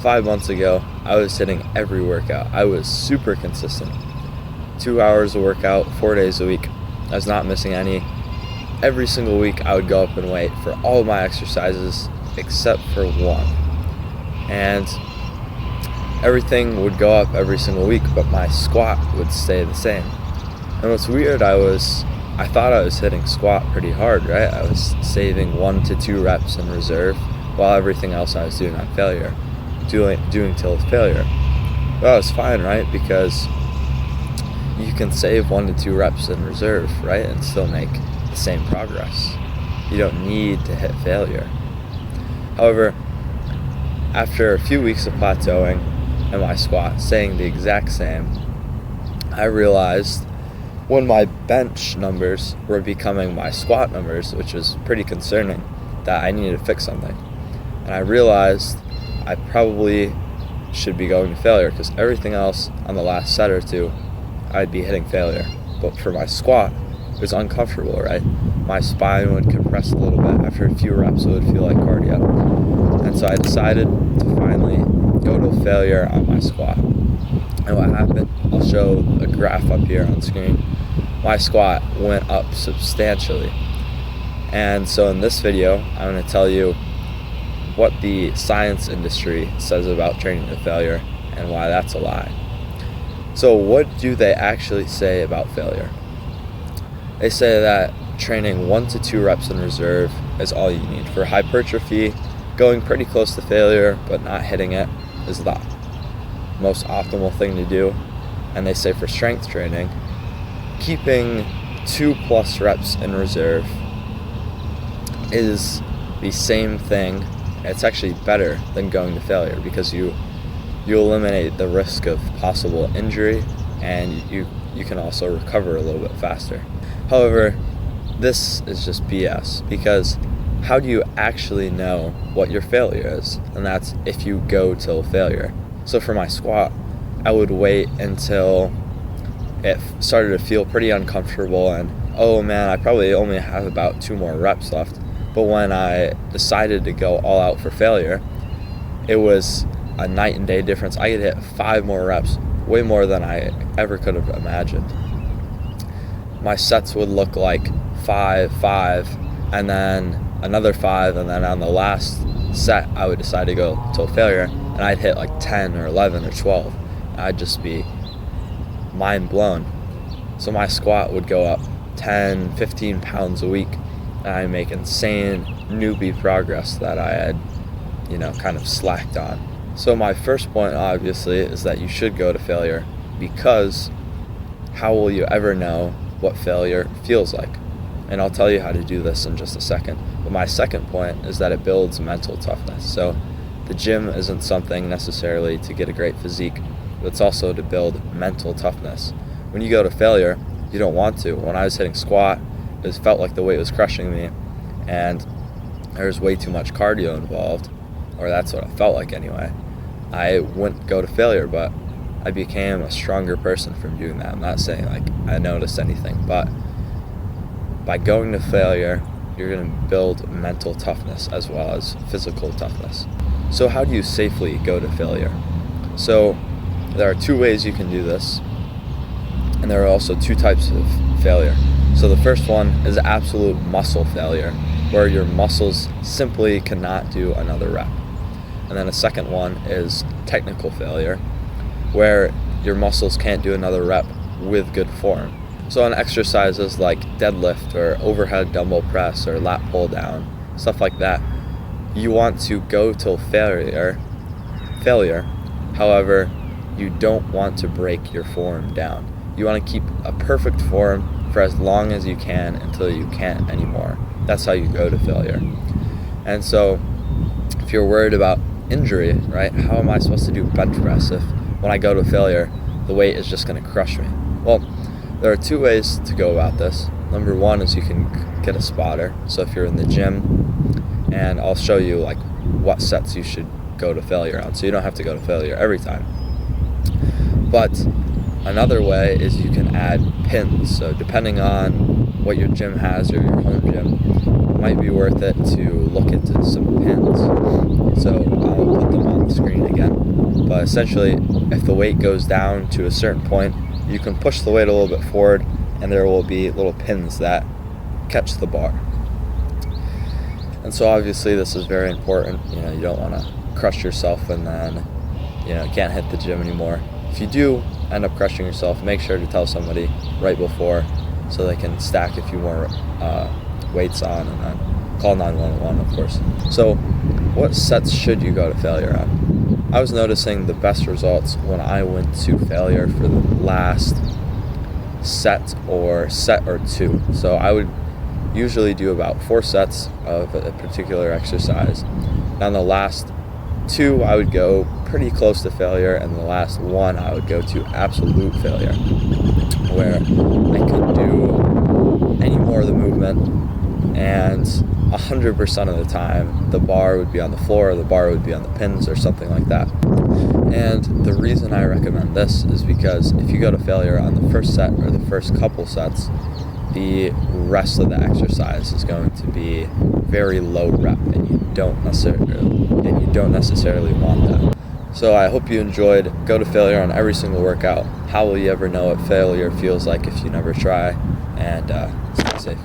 5 months ago, I was hitting every workout. I was super consistent. 2 hours of workout, 4 days a week. I was not missing any. Every single week, I would go up in weight for all of my exercises except for one. And everything would go up every single week, but my squat would stay the same. And what's weird, I thought I was hitting squat pretty hard, right? I was saving 1 to 2 reps in reserve, while everything else I was doing on failure, doing till failure. Well, it's fine, right? Because you can save 1 to 2 reps in reserve, right? And still make the same progress. You don't need to hit failure. However, after a few weeks of plateauing and my squat staying the exact same, I realized when my bench numbers were becoming my squat numbers, which was pretty concerning, that I needed to fix something. And I realized I probably should be going to failure, because everything else on the last set or two, I'd be hitting failure. But for my squat, it was uncomfortable, right? My spine would compress a little bit. After a few reps, it would feel like cardio. And so I decided to finally go to failure on my squat. And what happened, I'll show a graph up here on screen. My squat went up substantially. And so in this video, I'm going to tell you what the science industry says about training to failure and why that's a lie. So what do they actually say about failure? They say that training 1 to 2 reps in reserve is all you need. For hypertrophy, going pretty close to failure but not hitting it is the most optimal thing to do. And they say for strength training, keeping 2+ reps in reserve is the same thing. It's actually better than going to failure, because you eliminate the risk of possible injury, and you can also recover a little bit faster. However, this is just BS, because how do you actually know what your failure is? And that's if you go till failure. So for my squat, I would wait until it started to feel pretty uncomfortable and, oh man, I probably only have about 2 more reps left. But when I decided to go all out for failure, it was a night and day difference. I could hit 5 more reps, way more than I ever could have imagined. My sets would look like 5, 5, and then another 5, and then on the last set, I would decide to go till failure, and I'd hit like 10 or 11 or 12. I'd just be mind blown. So my squat would go up 10, 15 pounds a week, and I make insane newbie progress that I had, kind of slacked on. So my first point, obviously, is that you should go to failure, because how will you ever know what failure feels like? And I'll tell you how to do this in just a second. But my second point is that it builds mental toughness. So the gym isn't something necessarily to get a great physique, but it's also to build mental toughness. When you go to failure, you don't want to. When I was hitting squat, it felt like the weight was crushing me, and there was way too much cardio involved, or that's what it felt like anyway. I wouldn't go to failure, but I became a stronger person from doing that. I'm not saying like I noticed anything, but by going to failure, you're going to build mental toughness as well as physical toughness. So how do you safely go to failure? So there are 2 ways you can do this, and there are also 2 types of failure. So the first one is absolute muscle failure, where your muscles simply cannot do another rep. And then the second one is technical failure, where your muscles can't do another rep with good form. So on exercises like deadlift or overhead dumbbell press or lat pull down, stuff like that, you want to go till failure. However, you don't want to break your form down. You want to keep a perfect form for as long as you can until you can't anymore. That's how you go to failure. And so if you're worried about injury, right, how am I supposed to do bench press if when I go to failure, the weight is just going to crush me? Well, there are 2 ways to go about this. Number 1 is you can get a spotter. So if you're in the gym, and I'll show you like what sets you should go to failure on, so you don't have to go to failure every time. But another way is you can add pins. So depending on what your gym has or your home gym, it might be worth it to look into some pins. So I'll put them on screen again. But essentially, if the weight goes down to a certain point, you can push the weight a little bit forward, and there will be little pins that catch the bar. And so obviously this is very important. You don't want to crush yourself and then can't hit the gym anymore. If you do end up crushing yourself, make sure to tell somebody right before so they can stack a few more weights on, and then call 911, of course. So what sets should you go to failure on? I was noticing the best results when I went to failure for the last set or two. So I would usually do about 4 sets of a particular exercise. Now, in the last 2, I would go pretty close to failure, and the last 1, I would go to absolute failure, where I couldn't do any more of the movement, and 100% of the time, the bar would be on the floor, the bar would be on the pins, or something like that. And the reason I recommend this is because if you go to failure on the first set or the first couple sets, the rest of the exercise is going to be very low rep, and you don't necessarily want that. So I hope you enjoyed. Go to failure on every single workout. How will you ever know what failure feels like if you never try? And stay safe.